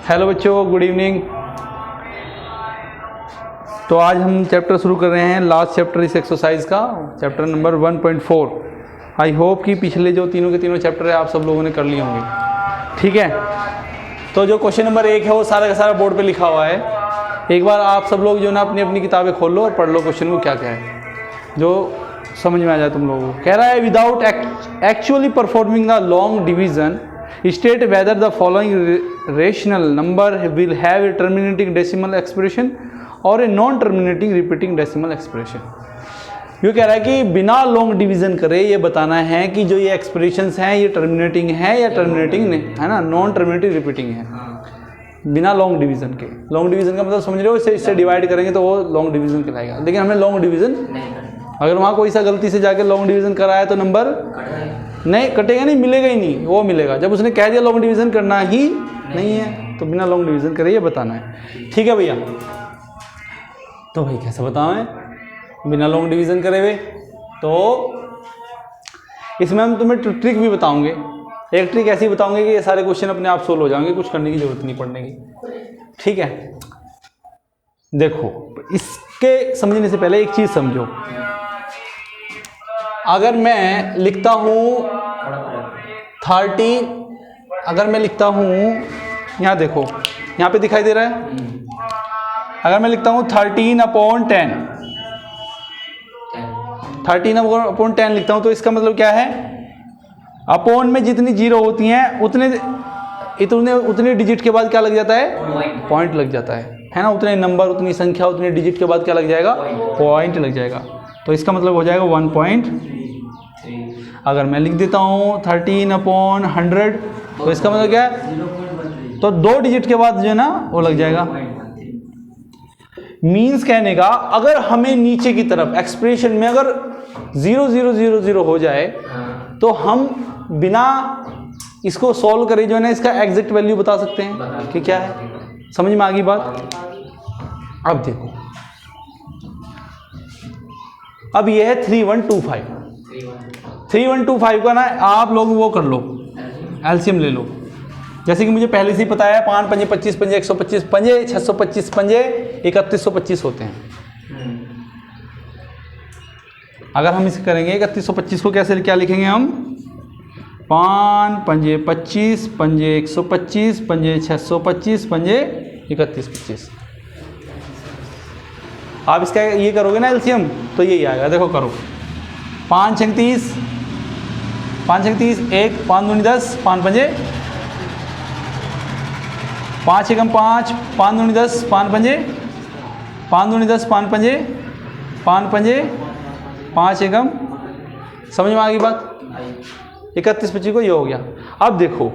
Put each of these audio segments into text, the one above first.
Hello बच्चों, good evening. तो आज हम चैप्टर शुरू कर रहे हैं, लास्ट चैप्टर इस एक्सरसाइज का, चैप्टर नंबर 1.4। आई होप कि पिछले जो तीनों के तीनों चैप्टर है आप सब लोगों ने कर लिए होंगे। ठीक है, तो जो क्वेश्चन नंबर 1 है वो सारा का सारा बोर्ड पे लिखा हुआ है। एक बार आप सब लोग जो ना अपनी अपनी किताबें खोल लो और पढ़ लो क्वेश्चन को क्या क्या है, जो समझ में आ जाए तुम लोगों को। कह रहा है without actually performing the long division state whether the following rational number will have a terminating decimal expression or a non-terminating repeating decimal expression। ये कह रहा है कि बिना लॉन्ग डिवीजन करे ये बताना है कि जो ये एक्सप्रेशंस हैं ये टर्मिनेटिंग है या टर्मिनेटिंग नहीं है ना, नॉन टर्मिनेटिंग रिपीटिंग है बिना लॉन्ग डिवीजन के। लॉन्ग डिवीजन का मतलब समझ रहे हो, इससे डिवाइड करेंगे तो वो लॉन्ग डिवीजन कहलाएगा। लेकिन हमें लॉन्ग डिवीजन, अगर वहाँ कोई सा गलती से जाके लॉन्ग डिवीजन कराया तो नंबर नहीं कटेगा, नहीं मिलेगा ही नहीं, वो मिलेगा। जब उसने कह दिया लॉन्ग डिवीजन करना ही नहीं है तो बिना लॉन्ग डिवीजन करे ये बताना है। ठीक है भैया, तो भाई कैसे बताऊं मैं बिना लॉन्ग डिवीजन करे हुए? तो इसमें हम तुम्हें ट्रिक भी बताऊंगे। एक ट्रिक ऐसी बताऊंगे कि ये सारे क्वेश्चन अपने आप सोल्व हो जाएंगे, कुछ करने की जरूरत नहीं पड़ने की। ठीक है, देखो इसके समझने से पहले एक चीज समझो। अगर मैं लिखता हूँ 30, अगर मैं लिखता हूँ, यहाँ देखो यहाँ पे दिखाई दे रहा है, अगर मैं लिखता हूँ 13/10, 13/10 लिखता हूँ तो इसका मतलब क्या है, अपॉन में जितनी जीरो होती हैं उतने डिजिट के बाद क्या लग जाता है, पॉइंट लग जाता है ना। उतने नंबर, उतनी संख्या, उतने डिजिट के बाद क्या लग जाएगा, पॉइंट लग जाएगा। तो इसका मतलब हो जाएगा 1.3। अगर मैं लिख देता हूँ 13/100 तो इसका मतलब क्या है, तो 2 डिजिट के बाद जो है ना वो लग जाएगा। मीन्स कहने का, अगर हमें नीचे की तरफ एक्सप्रेशन में अगर 0000 हो जाए तो हम बिना इसको सॉल्व करे जो है ना इसका एग्जैक्ट वैल्यू बता सकते हैं कि क्या है। समझ में आ गई बात? अब देखो, अब ये है 3125। 3125 का ना आप लोग वो कर लो, एलसीएम ले लो। जैसे कि मुझे पहले से ही पता है 5 पंजे 25, पंजे 125, पंजे 625, पंजे 3125 होते हैं। अगर हम इसे करेंगे 3125 को कैसे क्या लिखेंगे हम, 5 पंजे 25, पंजे 125, पंजे 625, पंजे 3125। आप इसका ये करोगे ना एलसीएम तो यही आएगा। देखो करो, 5 छंग 30, 5 छंग 30, 1 5 दूनी 10, 5 पंजे 5 एकम 5, 5 दूनी 10, 5 पंजे 5 दूनी 10, 5 पंजे 5 पंजे 5 एकम। समझ में आ गई बात? 3125 को ये हो गया। अब देखो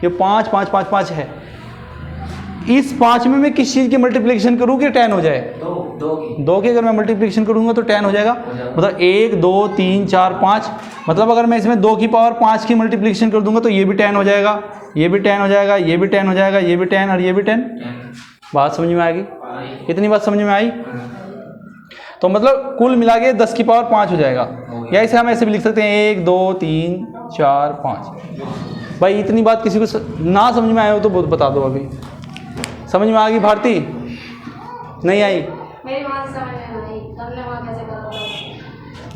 ये 5 5 5 5 है, इस 5 में मैं किस चीज़ की मल्टीप्लिकेशन करूँ कि 10 हो जाए? 2 की अगर मैं मल्टीप्लिकेशन करूँगा तो 10 हो जाएगा। मतलब 1 2 3 4 5, मतलब अगर मैं इसमें 2 की पावर 5 की मल्टीप्लिकेशन कर दूंगा तो ये भी 10 हो जाएगा, ये भी 10 हो जाएगा, ये भी 10 हो जाएगा, ये भी 10 और ये भी 10। बात समझ में आएगी? इतनी बात समझ में आई? तो मतलब कुल मिला के 10 की पावर 5 हो जाएगा। या इसे हम ऐसे भी लिख सकते हैं 1 2 3 4 5। भाई इतनी बात किसी को ना समझ में आए हो तो बता दो। अभी समझ में आ गई भारती? नहीं आई? मेरी बात समझ में नहीं, करने वाला कैसे करता?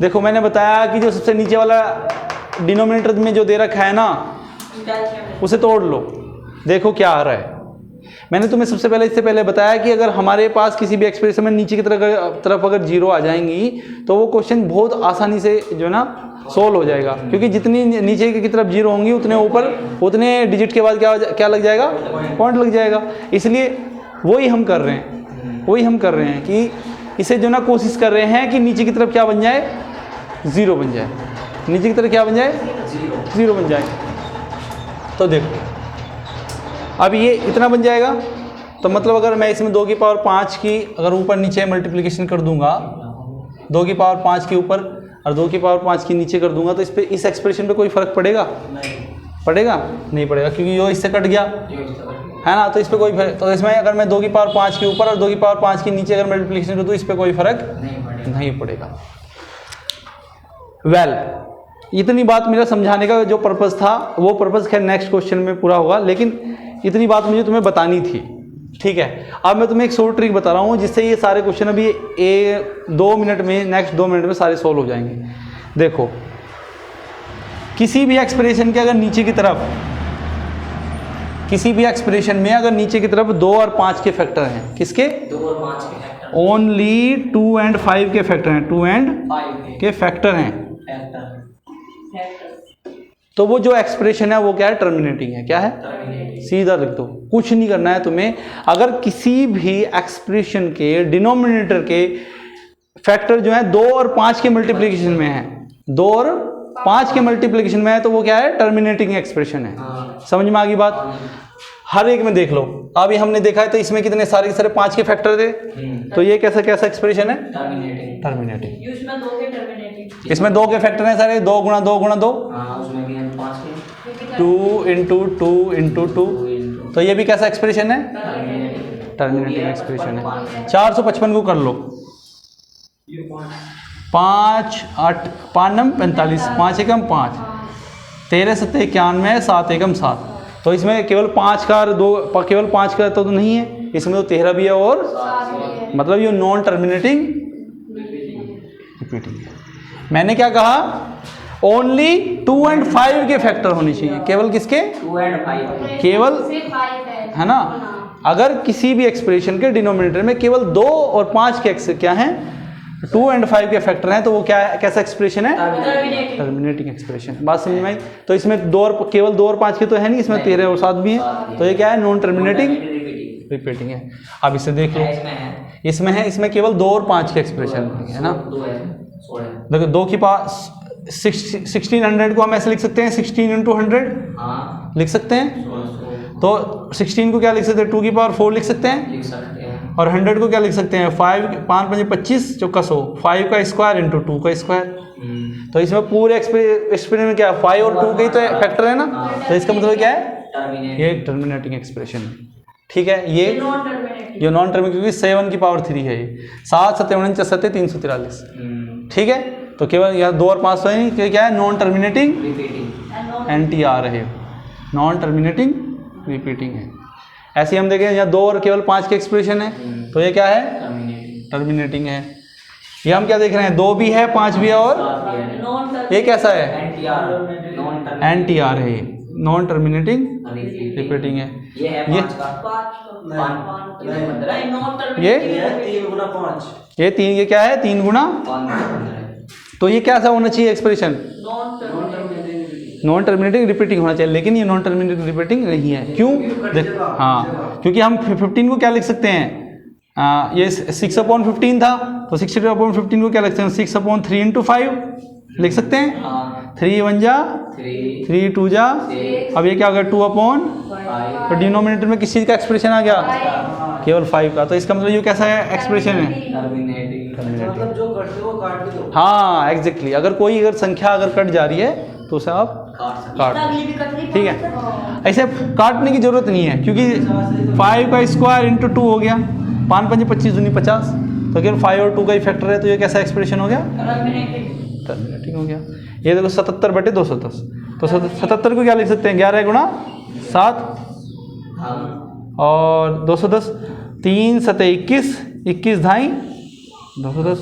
देखो मैंने बताया कि जो सबसे नीचे वाला डिनोमिनेटर में जो दे रखा है ना उसे तोड़ लो, देखो क्या आ रहा है। मैंने तुम्हें सबसे पहले इससे पहले बताया कि अगर हमारे पास किसी भी एक्सप्रेशन में नीचे की तरफ अगर जीरो आ जाएंगी तो वो क्वेश्चन बहुत आसानी से जो है ना सोल्व हो जाएगा, क्योंकि जितनी नीचे की तरफ जीरो होंगी उतने ऊपर उतने डिजिट के बाद क्या लग जाएगा, पॉइंट लग जाएगा। इसलिए वही हम कर रहे हैं, कि इसे जो ना कोशिश कर रहे हैं कि नीचे की तरफ क्या बन जाए, ज़ीरो बन जाए। नीचे की तरफ क्या बन जाए, ज़ीरो बन जाए। तो देखो अब ये इतना बन जाएगा, तो मतलब अगर मैं इसमें 2 की पावर 5 की अगर ऊपर नीचे मल्टीप्लिकेशन कर दूंगा, 2 की पावर 5 के ऊपर और 2 की पावर 5 की नीचे कर दूंगा तो इस एक्सप्रेशन पे कोई फर्क पड़ेगा? पड़ेगा? नहीं पड़ेगा, क्योंकि यो इससे कट गया है ना। तो इस पर कोई फर्क, तो इसमें अगर मैं 2 की पावर 5 के ऊपर और 2 की पावर 5 के नीचे अगर मल्टीप्लिकेशन कर दूँ इस पर कोई फर्क नहीं पड़ेगा। वेल, इतनी बात मेरा समझाने का जो पर्पस था वो पर्पस खैर नेक्स्ट क्वेश्चन में पूरा होगा, लेकिन इतनी बात मुझे तुम्हें बतानी थी, ठीक है। अब मैं तुम्हें एक शॉर्ट ट्रिक बता रहा हूँ जिससे ये सारे क्वेश्चन अभी 2 मिनट में, नेक्स्ट 2 मिनट में सारे सोल्व हो जाएंगे। देखो, किसी भी एक्सप्रेशन के अगर नीचे की तरफ, किसी भी एक्सप्रेशन में अगर नीचे की तरफ 2 और 5 के फैक्टर हैं, किसके? 2 और 5 के फैक्टर, ओनली 2 एंड 5 के फैक्टर हैं, 2 एंड 5 के फैक्टर हैं, फैक्टर, तो वो जो एक्सप्रेशन है वो क्या है? टर्मिनेटिंग है। क्या है? टर्मिनेटिंग। सीधा लिख दो, कुछ नहीं करना है तुम्हें। अगर किसी भी एक्सप्रेशन के डिनोमिनेटर के फैक्टर जो है 2 और 5 के मल्टीप्लिकेशन में है, 2 और 5 के मल्टीप्लिकेशन में है, तो वो क्या है? टर्मिनेटिंग एक्सप्रेशन है। हाँ। समझ में आ गई बात? हर एक में देख लो, अभी हमने देखा है तो इसमें कितने सारे के सारे 5 के फैक्टर थे, तो ये कैसा कैसा एक्सप्रेशन है? टर्मिनेटिंग। टर्मिनेटिंग। उसमें 2 के टर्मिनेटिंग, इसमें 2 के फैक्टर हैं सारे, 2 गुणा 2 गुणा 2, हाँ, उसमें भी है 5 के, 2 इंटू 2 इंटू 2, तो ये भी कैसा एक्सप्रेशन है? टर्मिनेटिंग। टर्मिनेटिंग एक्सप्रेशन है। 455 को कर लो, 5 8 5 9 45, 5 एकम 5, 13 7 91, 7 एकम 7, तो इसमें केवल 5 का और 2, केवल 5 का तो नहीं है, इसमें तो 13 भी है और मतलब ये नॉन टर्मिनेटिंग रिपीटिंग है। मैंने क्या कहा? ओनली 2 एंड 5 के फैक्टर होने चाहिए, केवल किसके? 2 एंड 5, केवल, सिर्फ 5 है ना? अगर किसी भी एक्सप्रेशन के डिनोमिनेटर में केवल 2 और 5 के क्या हैं? 2 एंड 5 के फैक्टर हैं, तो वो क्या है? कैसा एक्सप्रेशन है? Terminating expression. बात समझ में आई? तो इसमें 2 और केवल 2 और 5 के तो है नहीं, इसमें 13 और 7 भी है, तो ये क्या है? नॉन टर्मिनेटिंग रिपीटिंग है। अब इसे देख लो, इसमें है, इसमें केवल 2 और 5 के एक्सप्रेशन है ना। 2 है, 16 देखो 2 की पास 1600 को हम ऐसे लिख सकते हैं, 16 इंटू 100 हाँ, लिख सकते हैं, 16 तो 16 को क्या लिख सकते हैं? 2 की पावर 4 लिख सकते हैं, लिख सकते हैं, और 100 को क्या लिख सकते हैं? 5 5 5 25 चौका 100, 5 का स्क्वायर इंटू 2 का स्क्वायर। तो इसमें पूरे एक्सप्रेशन में क्या है? 5 और 2 के ही तो फैक्टर है ना, तो इसका मतलब क्या है? टर्मिनेटिंग। ये टर्मिनेटिंग एक्सप्रेशन है, ठीक है। ये नॉन टर्मिनेटिंग, ये नॉन टर्मिनेटिंग, क्योंकि 7 की पावर 3 है, ये 7 7 49 343, ठीक है। तो केवल यहाँ 2 और 5 तो है नहीं, क्योंकि क्या है? Non terminating repeating. NTR है, नॉन टर्मिनेटिंग रिपीटिंग है। ऐसे ही हम देखें यहाँ 2 और केवल 5 के एक्सप्रेशन है, तो ये क्या है? टर्मिनेटिंग। टर्मिनेटिंग है। ये हम क्या देख रहे हैं? 2 भी है, 5 भी है, और नॉन ये कैसा है? NTR, non terminating. NTR है, ये नॉन टर्मिनेटिंग रिपीटिंग है। ये है ये 5 का, 5 नॉन ये टर्मिनेटिंग, 3 गुना 5, ये 3, ये क्या है? 3 गुणा, 15। तो ये कैसा होना चाहिए expression? Non terminating, non terminating repeating होना चाहिए, लेकिन ये नॉन टर्मिनेटिंग रिपीटिंग नहीं है। क्यों? देख, हाँ, क्योंकि हम 15 को क्या लिख सकते हैं? ये 6/15 था, तो 6/15 को क्या लिख सकते हैं? 6/3 इंटू 5 लिख सकते हैं। हाँ, 3 1 जा, 3 3 2 जा, 6 अब ये क्या हो गया? 2/, 5 तो डिनोमिनेटर में किस चीज़ का एक्सप्रेशन आ गया? केवल 5 का, तो इसका मतलब ये कैसा है एक्सप्रेशन है? टर्मिनेटिंग। मतलब जो कटते वो काट भी दो। हाँ एग्जैक्टली, अगर कोई अगर संख्या अगर कट जा रही है तो उसे आप काट दो, ठीक है। ऐसे काटने की जरूरत नहीं है, क्योंकि 5 का स्क्वायर इंटू 2 हो गया, 5 5 25 दूनी 50, तो केवल 5 और 2 का ही फैक्टर है, तो ये कैसा एक्सप्रेशन हो गया? टर्मिनेटिंग हो गया। ये देखो 77/210, तो 77 को क्या लिख सकते हैं? 11 गुणा 7 और 210, 3 7 21, 21 ढाई 210,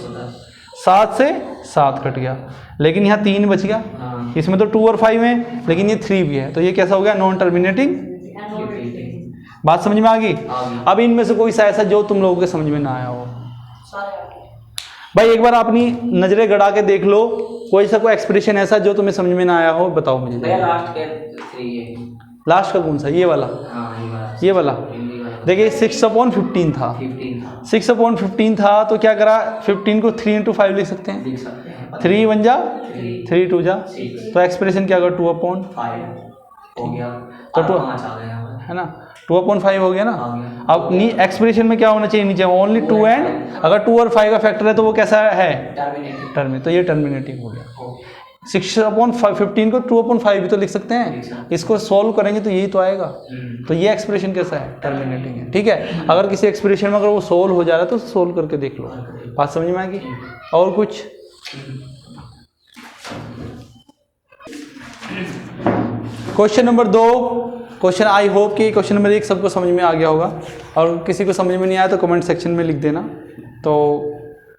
7 से 7 कट गया, लेकिन यहाँ 3 बच गया। हाँ। इसमें तो 2 और 5 है, लेकिन ये 3 भी है, तो ये कैसा हो गया? Non terminating. बात समझ में आ गई? अब इनमें से कोई सा ऐसा जो तुम लोगों के समझ में ना आया हो, भाई एक बार अपनी नजरें गड़ा के देख लो, कोई सा कोई एक्सप्रेशन ऐसा जो तुम्हें समझ में ना आया हो, बताओ मुझे। भैया लास्ट के 3 है। लास्ट का कौन सा? ये वाला, हाँ, ये वाला देखिए 6/15 था, 15 था, 6/15 था, तो क्या करा? 15 को 3 इंटू 5 लिख सकते हैं, लिख सकते हैं। 3 1 जा, 3 2 जा, 6 तो एक्सप्रेशन क्या होगा? 2/, 5 हो गया, तो तो 2 5 आ गया, है ना, 2/5 हो गया ना। आ गया। अब एक्सप्रेशन में क्या होना चाहिए? नीचे ओनली 2 एंड, अगर 2 और 5 का फैक्टर है तो वो कैसा है? टर्मिनेटिंग। टर्म, तो ये टर्मिनेटिंग हो गया। 6/15 को 2/5 भी तो लिख सकते हैं, इसको सॉल्व करेंगे तो यही तो आएगा। तो ये एक्सप्रेशन कैसा है? टर्मिनेटिंग है, ठीक है। अगर किसी एक्सप्रेशन में अगर वो सोल्व हो जा रहा है तो सोल्व करके देख लो, बात समझ में आएगी। और कुछ? Question number 2, question I hope कि क्वेश्चन नंबर 1 सबको समझ में आ गया होगा, और किसी को समझ में नहीं आया तो कमेंट सेक्शन में लिख देना, तो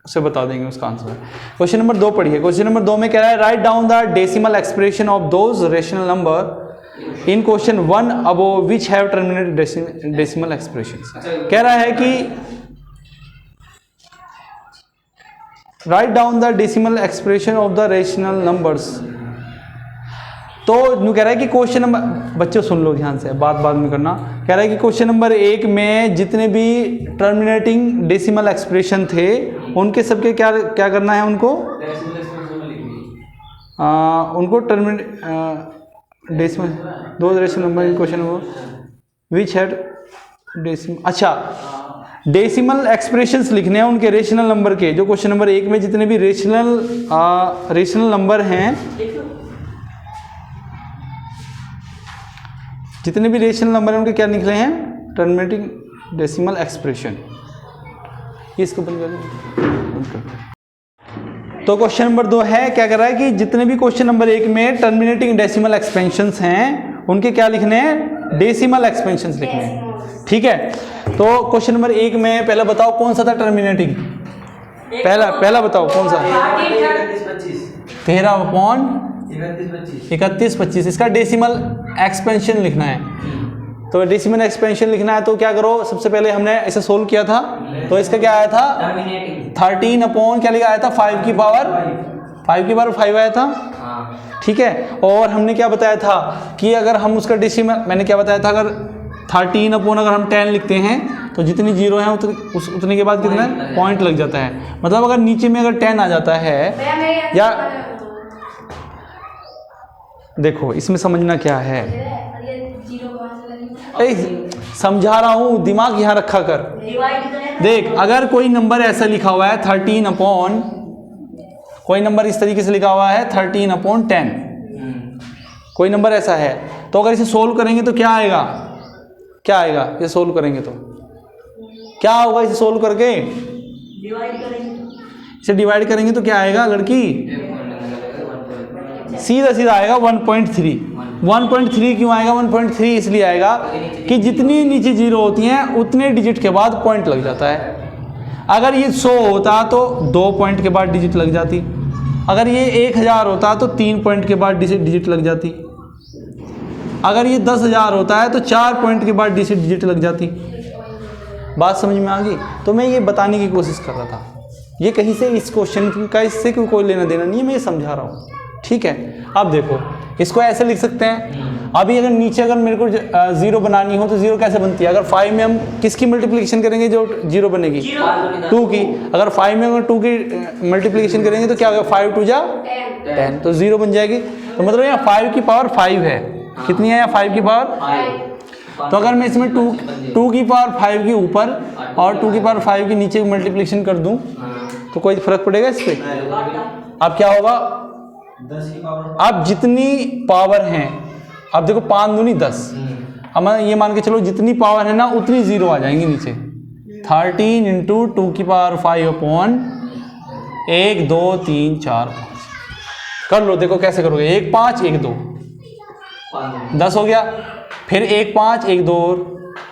उसे बता देंगे उसका आंसर। क्वेश्चन नंबर 2 पढ़िए। क्वेश्चन नंबर 2 में कह रहा है write down the decimal expression of those rational number in question 1 above which have terminated decimal expression. कह रहा है कि write down the decimal expression of the rational numbers. तो यूँ कह रहा है कि क्वेश्चन नंबर, बच्चों सुन लो ध्यान से, बात बाद में करना। कह रहा है कि क्वेश्चन नंबर 1 में जितने भी टर्मिनेटिंग डेसिमल एक्सप्रेशन थे उनके सबके क्या क्या करना है, उनको टर्मिनेट डेसिमल दो rational number in question number which had decimal, अच्छा डेसिमल एक्सप्रेशंस लिखने हैं उनके रेशनल नंबर के। जो क्वेश्चन नंबर 1 में जितने भी रेशनल नंबर हैं, जितने भी रेशनल नंबर हैं उनके क्या निकले हैं, टर्मिनेटिंग डेसिमल एक्सप्रेशन। इसको बंद कर। तो क्वेश्चन नंबर 2 है, क्या कर रहा है कि जितने भी क्वेश्चन नंबर 1 में टर्मिनेटिंग डेसिमल एक्सपेंशंस हैं उनके क्या लिखने हैं, डेसिमल एक्सपेंशंस लिखने हैं। ठीक है, तो क्वेश्चन नंबर 1 में पहले बताओ कौन सा था टर्मिनेटिंग, पहला बताओ कौन सा, 13/31/25, इसका डेसिमल एक्सपेंशन लिखना है। तो डेसिमल एक्सपेंशन लिखना है तो क्या करो, सबसे पहले हमने इसे सोल्व किया था, तो इसका क्या आया था 13 क्या लिखा आया था 5 की पावर 5 आया था। ठीक है, और हमने क्या बताया था कि अगर हम उसका डेसिमल, मैंने क्या बताया था, अगर 13 अगर हम 10 लिखते हैं तो जितनी जीरो है उतने के बाद कितना पॉइंट लग जाता है। मतलब अगर नीचे में अगर 10 आ जाता है, या देखो इसमें समझना क्या है, समझा रहा हूँ, दिमाग यहाँ रखा कर। देख अगर कोई नंबर ऐसा लिखा हुआ है 13 कोई नंबर इस तरीके से लिखा हुआ है 13/10, कोई नंबर ऐसा है, तो अगर इसे सोल्व करेंगे तो क्या आएगा, ये सोल्व करेंगे तो क्या होगा, इसे सोल्व करके इसे डिवाइड करेंगे तो क्या आएगा लड़की, सीधा आएगा 1.3। 1.3 क्यों आएगा, 1.3 इसलिए आएगा कि जितनी नीचे जीरो होती हैं उतने डिजिट के बाद पॉइंट लग जाता है। अगर ये 100 होता तो 2 पॉइंट के बाद डिजिट लग जाती, अगर ये 1000 होता तो 3 पॉइंट के बाद डिजिट लग जाती, अगर ये 10,000 होता है तो 4 पॉइंट के बाद डिजिट लग जाती। बात समझ में आ गई? तो मैं ये बताने की कोशिश कर रहा था, ये कहीं से इस क्वेश्चन का इससे कोई लेना देना नहीं है, मैं ये समझा रहा हूँ। ठीक है, अब देखो इसको ऐसे लिख सकते हैं। अभी अगर नीचे अगर मेरे को 0 बनानी हो तो 0 कैसे बनती है, अगर 5 में हम किसकी मल्टीप्लिकेशन करेंगे जो 0 बनेगी, 2 की। अगर 5 में अगर 2 की मल्टीप्लिकेशन करेंगे तो क्या होगा, 5 2 जा 10, तो 0 बन जाएगी। तो मतलब यहाँ 5 की पावर 5 है, कितनी है यहाँ 5 की पावर। तो अगर मैं इसमें 2 की पावर 5 के ऊपर और 2 की पावर 5 के नीचे मल्टीप्लिकेशन कर दूँ तो कोई फर्क पड़ेगा इस पर। अब क्या होगा, 10 की पावर, अब जितनी पावर हैं, अब देखो 5 दूनी 10, अब ये मान के चलो जितनी पावर है ना उतनी 0 आ जाएंगी नीचे। 13 × 2 की पावर 5/1 1 2 3 4 5 कर लो। देखो कैसे करोगे, 1 5 1 2 10 हो गया, फिर 1 5 1 2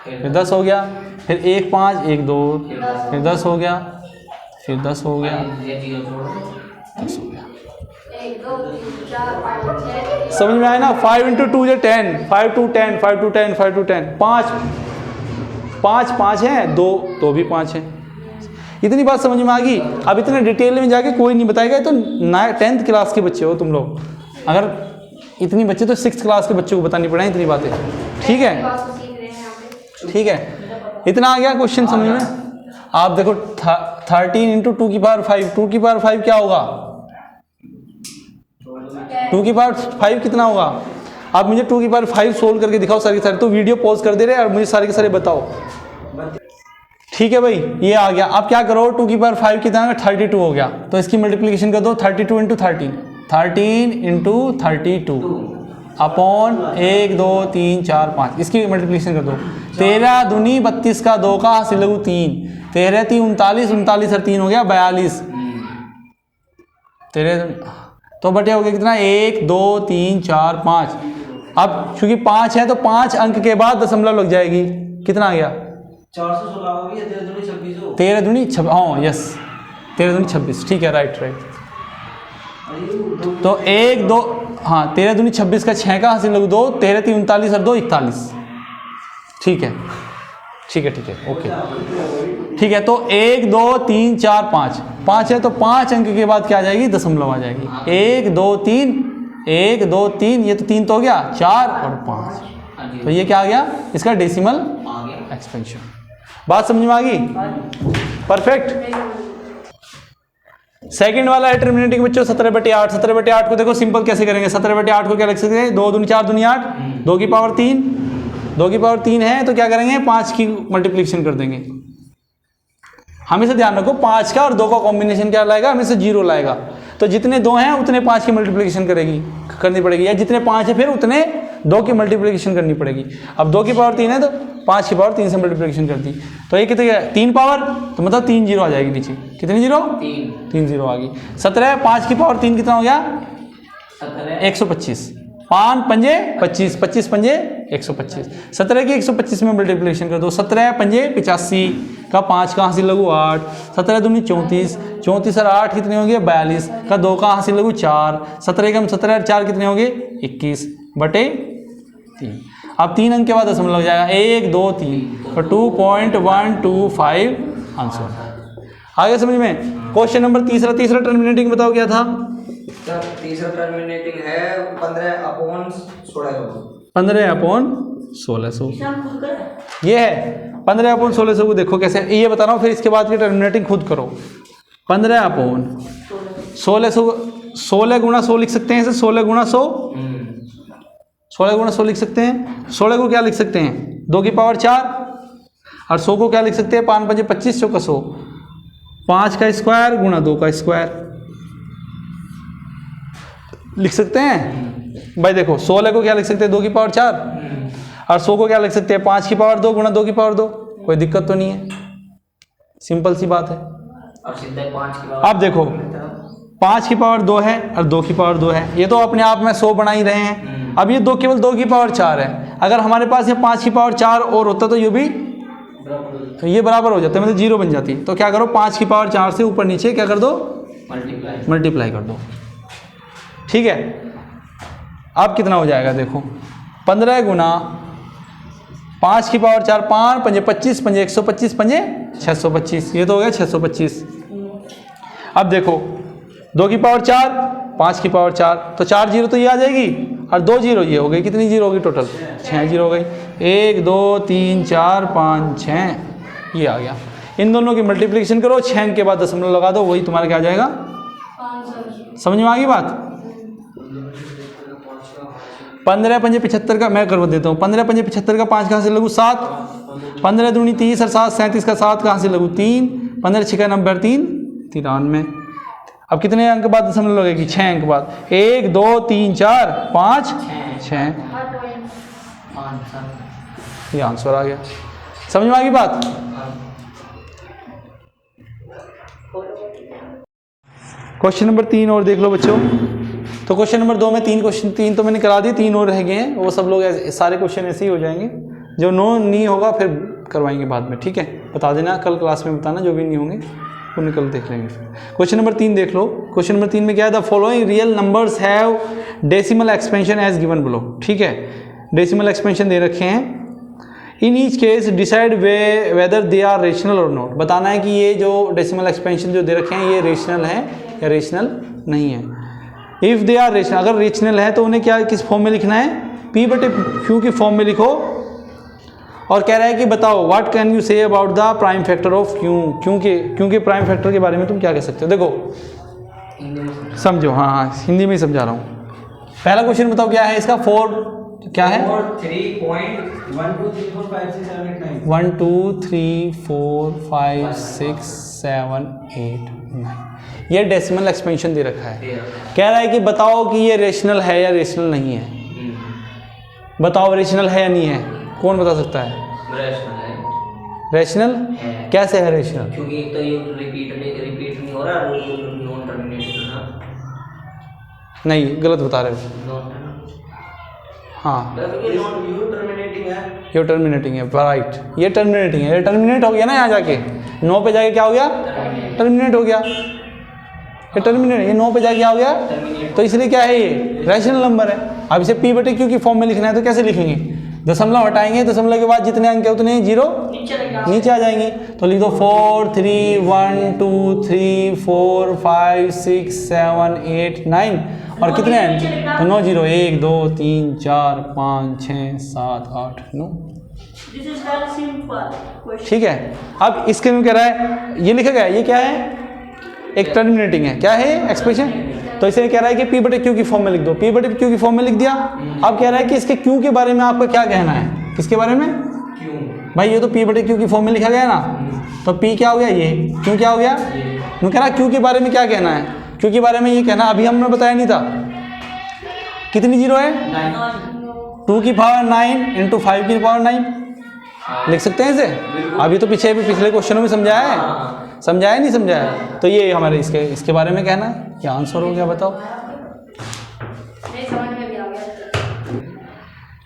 फिर 10 हो गया, फिर 1 5 1 2 फिर 10 हो गया, फिर 10 हो गया, 10 हो गया। 1 2 3 4 5 6 समझ में आया ना। 5 × 2 = 10, 5 2 10 5 2 10 5 2 10 5 है, 2 भी 5 है। इतनी बात समझ में आ गई। अब इतने डिटेल में जाके कोई नहीं बताएगा, तो 10th क्लास के बच्चे हो तुम लोग, अगर इतनी बच्चे तो 6th क्लास के बच्चों को बतानी पड़े इतनी बातें। ठीक है, ठीक है, इतना आ गया क्वेश्चन समझ में। आप देखो 13 × 2 की पावर 5, 2 की पावर 5 क्या होगा, 2 की पावर 5 कितना होगा। आप मुझे 2 की पावर 5 सोल्व करके दिखाओ सारे के सारे, तो वीडियो पॉज कर दे रहे और मुझे सारे के सारे बताओ। ठीक है भाई, ये आ गया। अब क्या करो, 2 की पावर 5 कितना है, 32 हो गया, तो इसकी मल्टीप्लिकेशन कर दो 32 × 13, 13 × 32 अपॉन 1 2 3 4 5, इसकी मल्टीप्लिकेशन कर दो। 13 दूनी 32 का 2 का हासिल लगू 3, 13 3 39, 39 और 3 हो गया 42, 13 तो बटे हो गया कितना, 1 2 3 4 5, अब चूंकि 5 है तो 5 अंक के बाद दशमलव लग जाएगी। कितना आ गया? 416 होगी, 13 दूनी 26 हो। 13 दूनी 26, हाँ यस 13 दूनी 26, ठीक है, राइट राइट। तो 1 2, हाँ 13 दूनी 26 का 6 का हासिल लघु 2, 13 3 39 और 2 41, ठीक है ठीक है ठीक है, ओके ठीक है। तो 1 2 3 4 5, 5 है तो 5 अंक के बाद क्या आ जाएगी? दशमलव आ जाएगी। 1 2 3, 1 2 3, ये तो 3 तो हो गया, 4 और 5, तो ये क्या आ गया? इसका डेसिमल एक्सपेंशन। बात समझ में आ गई? परफेक्ट। सेकंड वाला है टर्मिनेटिंग बच्चों 17/8। 17/8 को देखो सिंपल कैसे करेंगे? 17/8 को क्या लिख सकते हैं? 2 दूनी 4 दूनी 8, 2 की पावर 3, 2 की पावर 3 है तो क्या करेंगे? 5 की मल्टीप्लिकेशन कर देंगे। हमेशा ध्यान रखो 5 का और 2 का कॉम्बिनेशन क्या लाएगा? हमेशा 0 लाएगा। तो जितने 2 हैं उतने 5 की मल्टीप्लिकेशन करनी पड़ेगी, या जितने 5 है फिर उतने 2 की मल्टीप्लिकेशन करनी पड़ेगी। अब 2 की पावर 3 है तो 5 की पावर 3 से मल्टीप्लिकेशन कर दी, तो ये कितने 3 पावर, तो मतलब 3 जीरो आ जाएगी नीचे। कितनी जीरो? 3 जीरो आ गई। 17, 5 की पावर 3 कितना हो गया? 125। 5 पंजे 25, 25 पंजे 125, 17 की 125 में मल्टीप्लिकेशन कर दो। 17 पंजे 85 का 5 का हासिल लघु 8, 17 दूनी 34, 34 और 8 कितने होंगे? 42 का 2 का हासिल लघु 4, 17 कम 17 और 4 कितने होंगे? 21/3। अब 3 अंक के बाद दशमलव लग जाएगा, 1 2 3, तो 2.125 आंसर। आगे समझ में? क्वेश्चन नंबर तीसरा टर्मिनेटिंग बताओ क्या था? सर तीसरा टर्मिनेटिंग है 15/1600। 15/1600 ये है। 15/1600 को देखो कैसे, ये बता रहा हूँ, फिर इसके बाद की टर्मिनेटिंग खुद करो। 15/1600, 16 गुणा 100 लिख सकते हैं इसे, 16 गुणा 100, 16 गुणा 100 लिख सकते हैं। 16 को क्या लिख सकते हैं? 2 की पावर 4, और 100 को क्या लिख सकते हैं? 5 पंजे 25, 100 का 100, 5 का स्क्वायर गुणा 2 का स्क्वायर लिख सकते हैं भाई। देखो 16 को क्या लिख सकते हैं? 2 की पावर 4, और 100 को क्या लिख सकते हैं? 5 की पावर 2 गुणा 2 की पावर 2। कोई दिक्कत तो नहीं है, सिंपल सी बात है। और सीधे 5 की पावर, अब देखो 5 की पावर 2 है और 2 की पावर 2 है, ये तो अपने आप में 100 बना ही रहे हैं। अब ये 2 केवल 2 की पावर 4 है, अगर हमारे पास ये 5 की पावर 4 और होता तो ये भी, तो ये बराबर हो जाता है, मतलब 0 बन जाती। तो क्या करो? 5 की पावर 4 से ऊपर नीचे क्या कर दो? मल्टीप्लाई कर दो, ठीक है। अब कितना हो जाएगा? देखो 15 गुना 5 की पावर 4, 5 पंजे 25, पंजे 125, पंजे 625, ये तो हो गया 625। अब देखो 2 की पावर 4, 5 की पावर 4, तो 4 जीरो तो ये आ जाएगी, और 2 जीरो ये हो गई। कितनी जीरो होगी टोटल? 6 जीरो हो गई। 1 2 3 4 5 6, ये आ गया। इन दोनों की मल्टीप्लिकेशन करो, 6 के बाद दशमलव लगा दो, वही तुम्हारा क्या आ जाएगा? 500। समझ में आ गई बात? 15 पंजे 75 का मैं करवा देता हूँ। 15 पंजे 75 का 5 कहाँ से लगू? 7, 15 दूनी 30 और 7 37 का 7 कहाँ से लगू? 3, 15 6 का नंबर 3 93। अब कितने अंक बाद दशमलव लगेगी? 6 अंक बाद। 1 2 3 4 5 6, ये आंसर आ गया। समझ में आ गई बात? क्वेश्चन नंबर 3 और देख लो बच्चों। तो क्वेश्चन नंबर 2 में 3 क्वेश्चन, 3 तो मैंने करा दिए, 3 और रह गए हैं, वो सब लोग सारे क्वेश्चन ऐसे ही हो जाएंगे। जो नहीं होगा फिर करवाएंगे बाद में, ठीक है? बता देना, कल क्लास में बताना, जो भी नहीं होंगे उन्हें कल देख लेंगे। फिर क्वेश्चन नंबर 3 देख लो। क्वेश्चन नंबर 3 में क्या है? The following real numbers have decimal expansion as given below, ठीक है? डेसिमल एक्सपेंशन दे रखे हैं। In each case decide whether they are rational और नॉट। बताना है कि ये जो डेसिमल एक्सपेंशन जो दे रखे हैं ये रेशनल है या रेशनल नहीं है। इफ़ दे आर रेशनल, अगर रेशनल है तो उन्हें क्या किस फॉर्म में लिखना है? P/Q की फॉर्म में लिखो। और कह रहा है कि बताओ what can you say about the prime factor of Q, क्योंकि प्राइम फैक्टर के बारे में तुम क्या कह सकते हो? देखो समझो, हाँ हिंदी में ही समझा रहा हूँ। पहला क्वेश्चन बताओ क्या है इसका? 4 क्या है? 1 2 3 4 5 6 7 8 9, ये डेसिमल एक्सपेंशन दे रखा है। कह रहा है कि बताओ कि ये रेशनल है या रेशनल नहीं है। बताओ रेशनल है या नहीं है, कौन बता सकता है? रेशनल है। रेशनल है। कैसे है रेशनल? क्योंकि एक तो ये रिपीट नहीं हो रहा, नॉन टर्मिनेटेड ना। नहीं, गलत बता रहे हो। हाँ यू टर्मिनेटिंग है। ये टर्मिनेटिंग है, राइट, ये टर्मिनेटिंग है, ये टर्मिनेट हो गया ना यहाँ जाके, 9 पे जाके क्या हो गया, टर्मिनेट हो गया, ये टर्मिनेट, ये 9 पे जाके क्या हो गया, तो इसलिए क्या है, ये रैशनल नंबर है। अब इसे पी बटे क्यू की फॉर्म में लिखना है तो कैसे लिखेंगे, दशमलव हटाएंगे, दशमलव के बाद जितने अंक है उतने जीरो नीचे आ जाएंगे, तो लिख दो 4 3 1 2 3 4 5 6 7 8 9 और कितने हैं, तो 9 0 1 2 3 4 5 6 7 8 9। ठीक है, अब इसके में कह रहा है, ये लिखा गया है, ये क्या है, एक टर्मिनेटिंग है, क्या है एक्सप्रेशन, तो इसे कह रहा है कि पी बटे क्यू की फॉर्म में लिख दो, पी बटे क्यू की फॉर्म में लिख दिया। अब कह रहा है कि इसके क्यू के बारे में आपको क्या कहना है, किसके बारे में, क्यों भाई ये तो पी बटे क्यू की फॉर्म में लिखा गया ना, तो पी क्या हो गया, ये क्यू क्या हो गया, मैं कह रहा क्यू के बारे में क्या कहना है, क्यू के बारे में ये कहना, अभी हमने बताया नहीं था, कितनी जीरो है, 2 की पावर 9 इंटू 5 की पावर 9 लिख सकते हैं इसे, अभी तो पिछले क्वेश्चनों में समझाया है, समझाया नहीं समझाया, तो ये हमारे इसके बारे में कहना है, क्या आंसर हो गया बताओ। नहीं समझ में भी आ गया।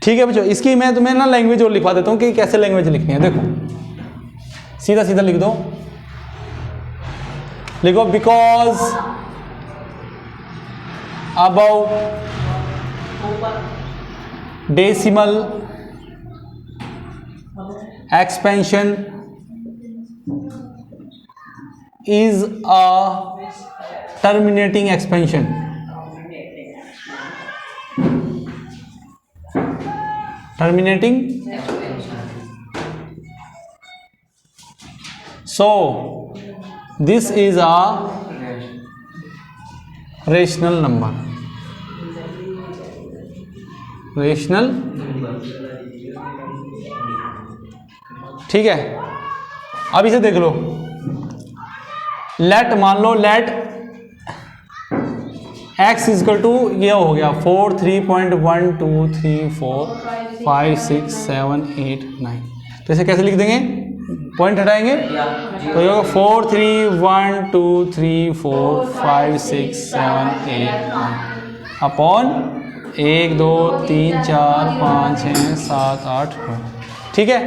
ठीक है बच्चों, इसकी मैं तुम्हें ना लैंग्वेज और लिखवा देता हूँ कि कैसे लैंग्वेज लिखनी है, देखो सीधा सीधा लिख दो, लिखो because about decimal expansion is a terminating expansion. Terminating. So this is a rational number. Rational. ठीक है, अब इसे देख लो, लेट मान लो, लेट x इजकल टू ये हो गया 4 3.1234 5 6 7 8 9, तो इसे कैसे लिख देंगे, पॉइंट हटाएंगे, तो ये होगा 4 3 1 2 3 4 5 6 7 8 9 अपॉन 1 2 3 4 5 6 7 8 9। ठीक है,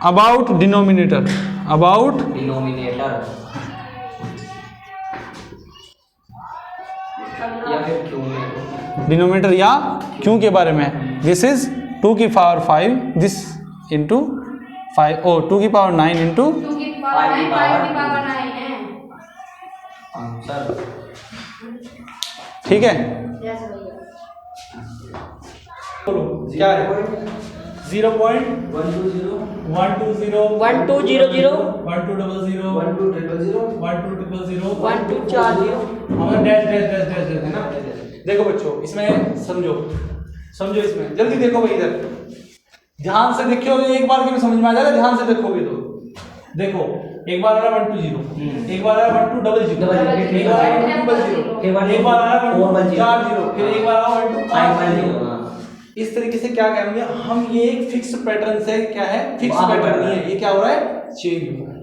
अबाउट डिनोमिनेटर, अबाउट डिनोमिनेटर या फिर क्यों में, डिनोमिनेटर या क्यों के बारे में, दिस इज 2 की पावर 5 दिस इंटू 5 ओ 2 की पावर 9 इंटू 2 की पावर 9 5 की पावर 9 है। आंसर। ठीक है, यस भैया। क्या है 0.120 1200 1200 हमारा डैश डैश डैश डैश है ना। देखो बच्चों, इसमें समझो इसमें जल्दी देखो भाई, इधर ध्यान से देखियो, एक बार के में समझ में आ जाएगा, ध्यान से देखोगे तो देखो, एक बार आ रहा 120, एक बार आ रहा 1200, एक बार आ रहा 200, एक बार आ रहा 440, फिर एक बार आ रहा 550। इस तरीके से क्या करेंगे हम, ये एक फिक्स पैटर्न से, क्या है फिक्स पैटर्न नहीं है, ये क्या हो रहा है चेंज हो रहा है,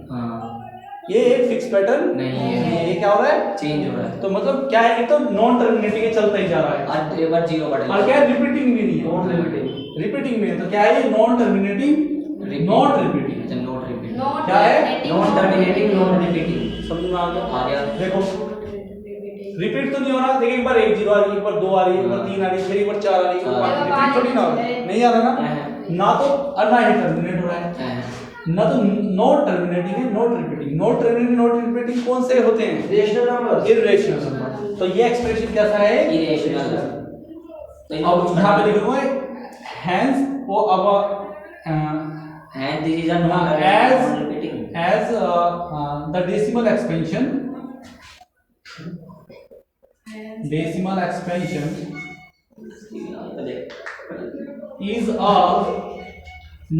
ये एक फिक्स पैटर्न नहीं है, ये क्या हो रहा है चेंज हो रहा है, तो मतलब क्या है, तो नॉन टर्मिनेटिंग चलता ही जा रहा है, आज एक बार जीरो बढ़ेगा और क्या है रिपीटिंग भी नहीं है, रिपीटिंग में, तो क्या है ये नॉन टर्मिनेटिंग नॉट रिपीटिंग, अच्छा नॉट रिपीट क्या है नॉन टर्मिनेटिंग नॉन रिपीटिंग, समझ में आ गया। देखो रिपीट तो नहीं हो रहा, देखिए एक बार 1 0 आ रही है, एक बार 2 आ रही है, एक बार 3 आ रही है, फिर एक बार 4 आ रही है, एक बार 5, रिपीट थोड़ी ना हो रहा है, नहीं आ रहा ना तो ना ही टर्मिनेट हो रहा है, ना तो नॉट टर्मिनेटिंग है not repeating, not terminating not repeating कौन से होते हैं, रेशनल नंबर, इररेशनल नंबर, तो ये एक्सप्रेशन कैसा है इरेशनल। अब यहाँ पे लिखूंगा हैंस वो अब and this is a non repeating as the decimal expansion is a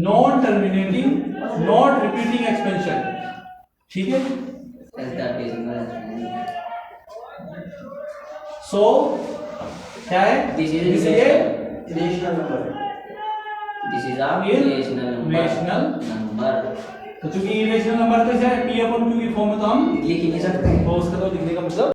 non-terminating not repeating expansion, ठीक है, as the decimal expansion. so क्या है This is rational number, this is a rational number. तो चूंकि irrational number तो है P upon Q की form में, तो हम लिख ही नहीं सकते। तो उसका तो लिखने का मतलब